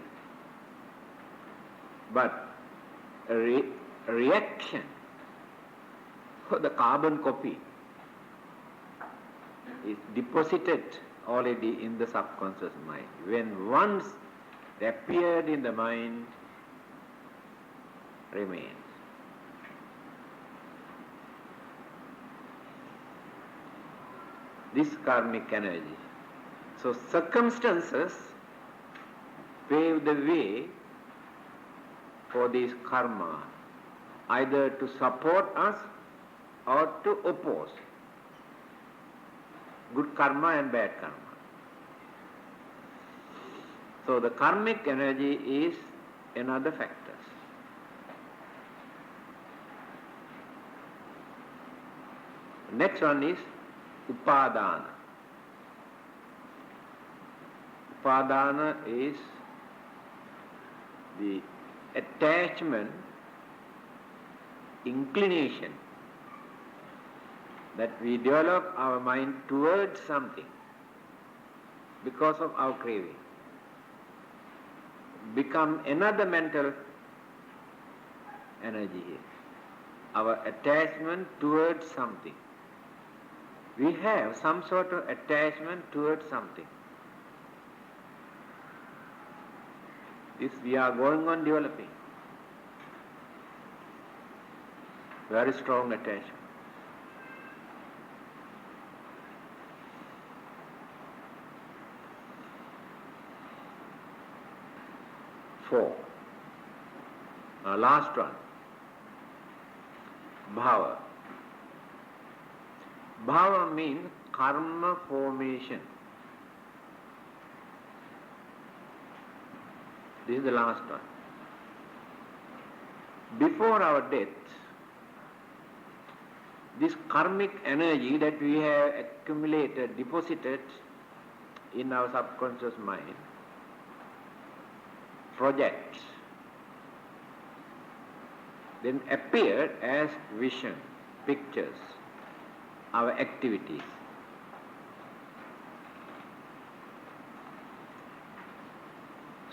But a reaction for the carbon copy is deposited already in the subconscious mind. When once they appeared in the mind, remains. This karmic energy. So circumstances pave the way for this karma, either to support us or to oppose. Good karma and bad karma. So the karmic energy is another factor. Next one is upadana. Upadana is the attachment, inclination that we develop our mind towards something because of our craving. Become another mental energy here. Our attachment towards something. We have some sort of attachment towards something. This we are going on developing. Very strong attachment. Four. Last one. Bhava. Bhava means karma formation. This is the last one. Before our death, this karmic energy that we have accumulated, deposited in our subconscious mind, projects, then appear as vision, pictures, our activities.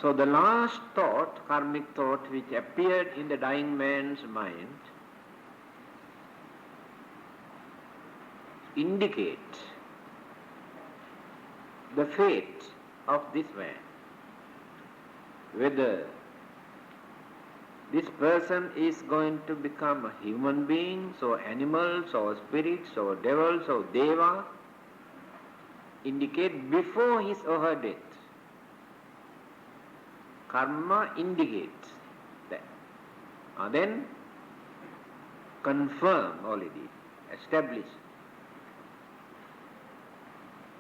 So the last thought, karmic thought, which appeared in the dying man's mind, indicates the fate of this man. Whether this person is going to become human beings or animals or spirits or devils or deva, indicate before his or her death. Karma indicates that. Then confirm already, establish.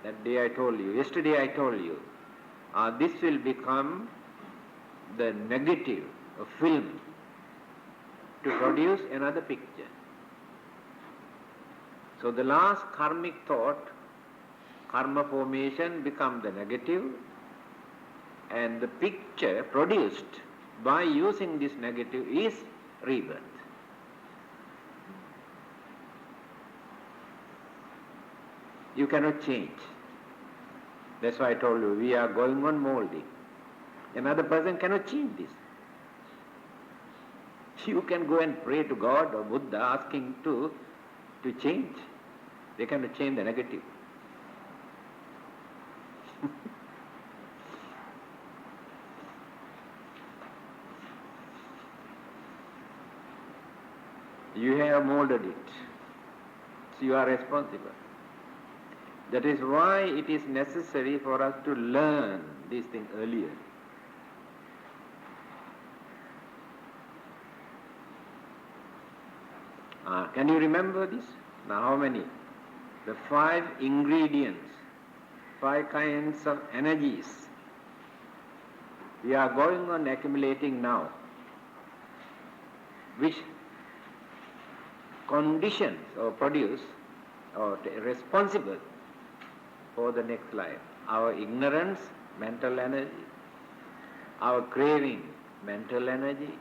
That day I told you, yesterday I told you, this will become the negative, a film, to produce another picture. So the last karmic thought, karma formation, become the negative, and the picture produced by using this negative is rebirth. You cannot change. That's why I told you, we are going on molding. Another person cannot change this. You can go and pray to God or Buddha asking to change. They cannot change the negative. You have molded it. So you are responsible. That is why it is necessary for us to learn these things earlier. Can you remember this? Now how many? The 5 ingredients, 5 kinds of energies we are going on accumulating now, which conditions or produce or responsible for the next life. Our ignorance, mental energy; our craving, mental energy;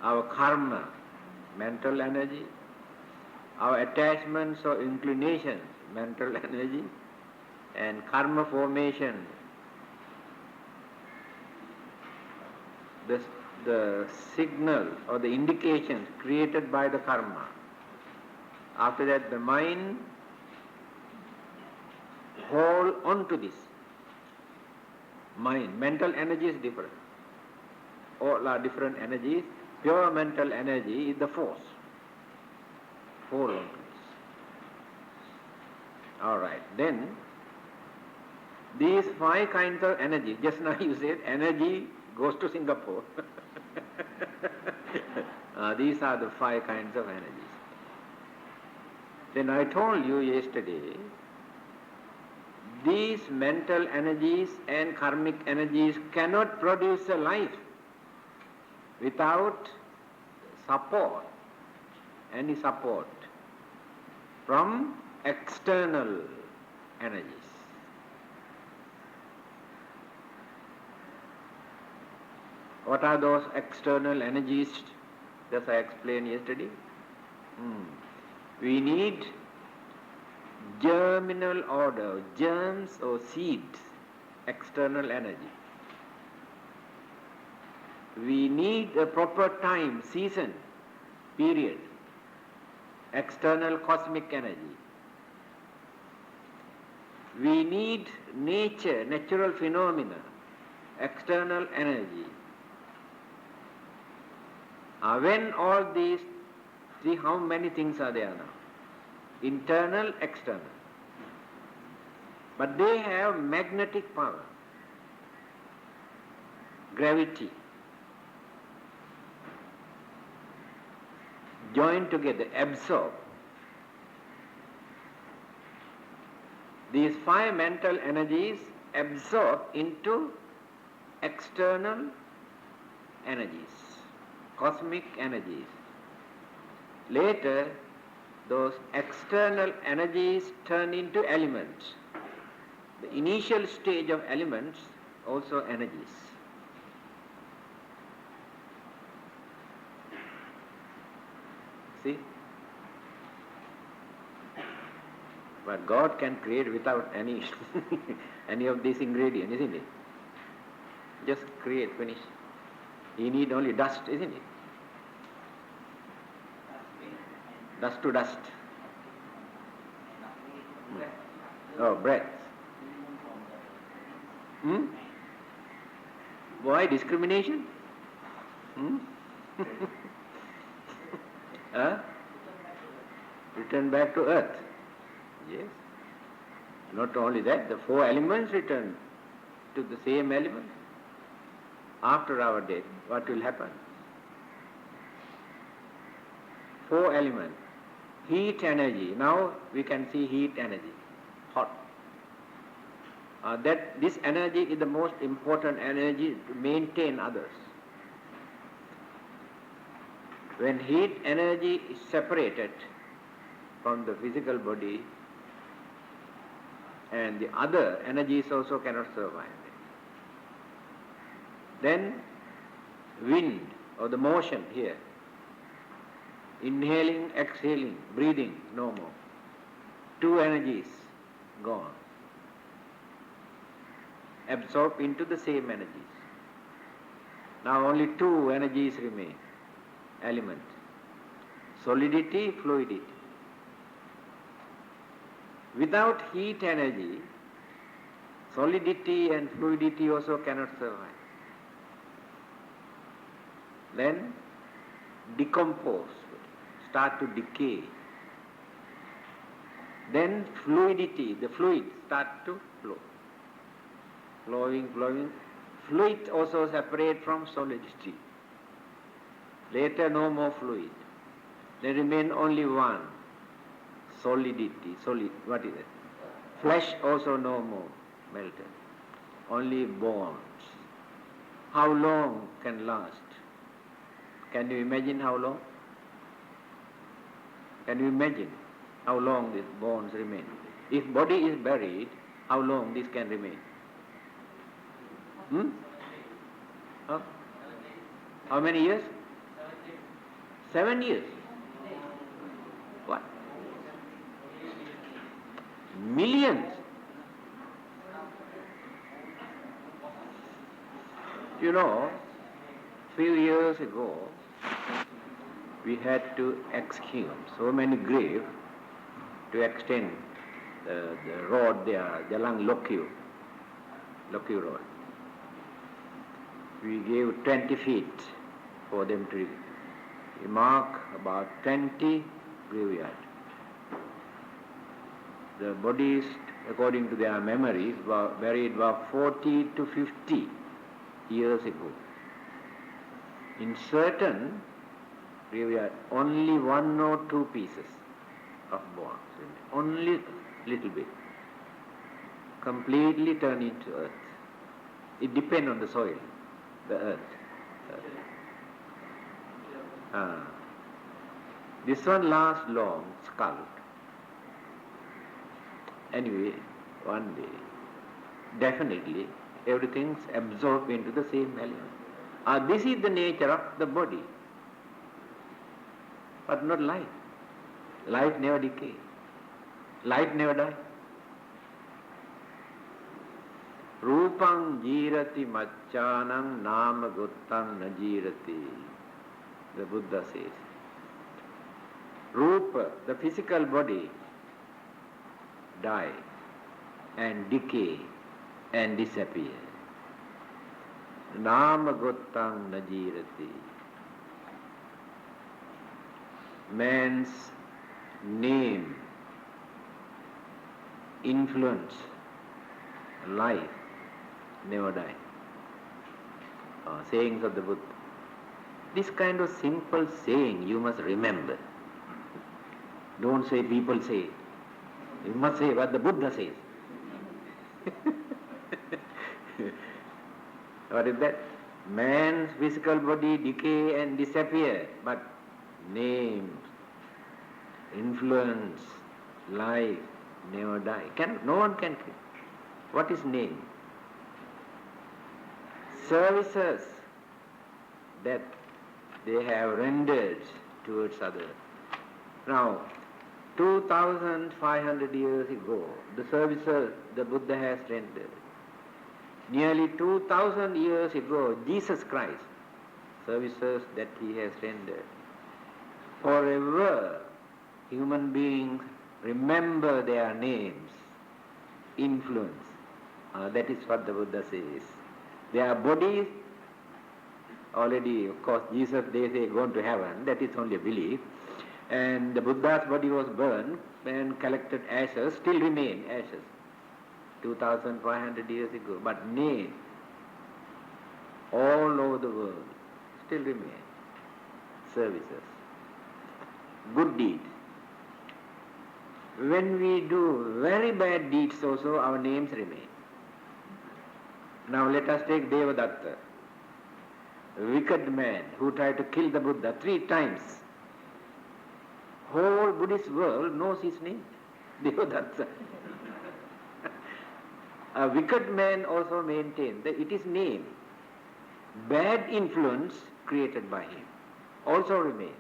our karma, mental energy; our attachments or inclinations, mental energy; and karma formation, the signal or the indications created by the karma. After that, the mind hold on to this. Mind, mental energy is different. All are different energies. Pure mental energy is the force. Hold on to this. All right. Then, these 5 kinds of energy, just now you said energy goes to Singapore. These are the 5 kinds of energies. Then I told you yesterday, these mental energies and karmic energies cannot produce a life without support, any support from external energies. What are those external energies? Just I explained yesterday. We need germinal order, germs or seeds, external energy. We need a proper time, season, period, external cosmic energy. We need nature, natural phenomena, external energy. When all these, see how many things are there now. Internal, external. But they have magnetic power, gravity. Join together, absorb. These 5 mental energies absorb into external energies, cosmic energies. Later, those external energies turn into elements. The initial stage of elements also energies. See? But God can create without any any of these ingredients, isn't it? Just create, finish. He need only dust, isn't it? Dust to dust. Oh, breath. Why discrimination? Return back to earth. Yes. Not only that, the 4 elements return to the same element. After our death, what will happen? 4 elements. Heat energy. Now we can see heat energy. Hot. This energy is the most important energy to maintain others. When heat energy is separated from the physical body, and the other energies also cannot survive. Then wind or the motion here, inhaling, exhaling, breathing, no more. 2 energies gone. Absorb into the same energies. Now only 2 energies remain, elements. Solidity, fluidity. Without heat energy, solidity and fluidity also cannot survive. Then decompose, start to decay. Then fluidity, the fluid start to flow. Flowing. Fluid also separate from solidity. Later no more fluid. There remain only one, solidity, what is it? Flesh also no more melted, only bones. How long can last? Can you imagine how long? Can you imagine how long these bones remain? If body is buried, how long this can remain? Huh? How many years? 7 years. What? Millions. You know, few years ago, we had to exhume so many graves to extend the road there, Jalan Lokyu Road. We gave 20 feet for them to mark about 20 graveyards. The bodies, according to their memories, were buried about 40 to 50 years ago. In certain graveyard, only 1 or 2 pieces of bones, only little bit, completely turned into earth. It depends on the soil, the earth. This one lasts long, skull. Anyway, one day, definitely, everything's absorbed into the same element. This is the nature of the body, but not life. Life never decays. Life never dies. Rupam jirati maccanam nama guttam na jirati. The Buddha says. Rupa, the physical body, die and decay and disappear. Nama guttam na jirati. Man's name, influence, life never die. Sayings of the Buddha. This kind of simple saying you must remember. Don't say people say. You must say what the Buddha says. What is that? Man's physical body decay and disappear, but names, influence, life never die. No one can kill. What is name? Services that they have rendered towards others. Now, 2,500 years ago, the services the Buddha has rendered. Nearly 2,000 years ago, Jesus Christ, services that he has rendered. Forever, human beings remember their names, influence. That is what the Buddha says. Their bodies, already, of course, Jesus, they say, gone to heaven. That is only a belief. And the Buddha's body was burned and collected ashes, still remain ashes, 2,500 years ago. But name, all over the world, still remain. Services, good deeds. When we do very bad deeds also, our names remain. Now let us take Devadatta, a wicked man who tried to kill the Buddha 3 times. Whole Buddhist world knows his name, Devadatta. A wicked man also maintained that it is name. Bad influence created by him also remains.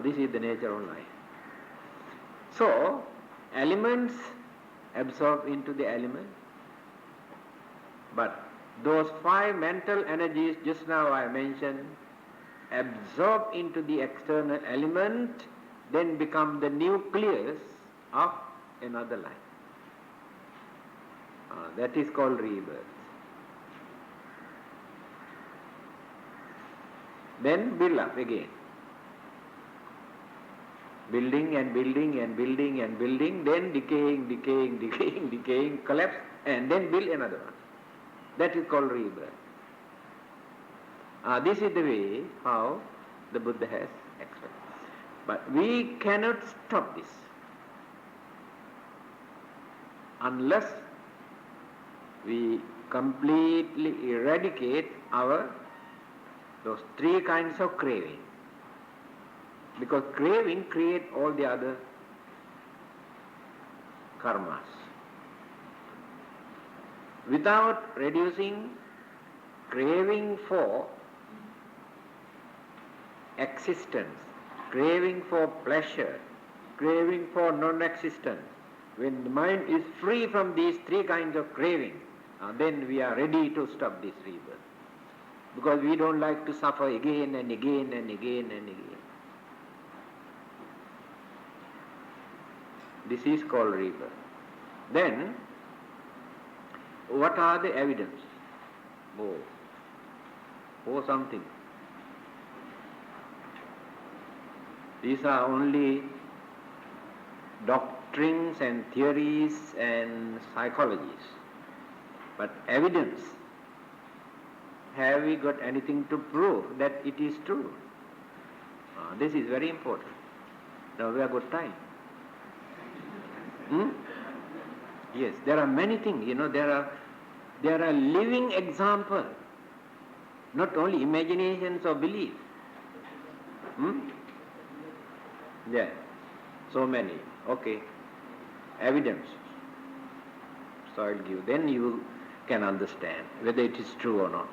This is the nature of life. So, elements absorb into the element, but those 5 mental energies just now I mentioned absorb into the external element, then become the nucleus of another life. That is called rebirth. Then build up again. Building and building and building and building, then decaying, collapse, and then build another one. That is called rebirth. This is the way how the Buddha has explained. But we cannot stop this unless we completely eradicate those three kinds of craving. Because craving creates all the other karmas. Without reducing craving for existence, craving for pleasure, craving for non-existence, when the mind is free from these three kinds of craving, then we are ready to stop this rebirth. Because we don't like to suffer again and again and again and again. This is called rebirth. Then, what are the evidence? Something. These are only doctrines and theories and psychologies. But evidence, have we got anything to prove that it is true? This is very important. Now we have got time. Yes, there are many things, there are living examples, not only imaginations or belief. Yeah, so many. Okay, evidence. So I'll give, then you can understand whether it is true or not.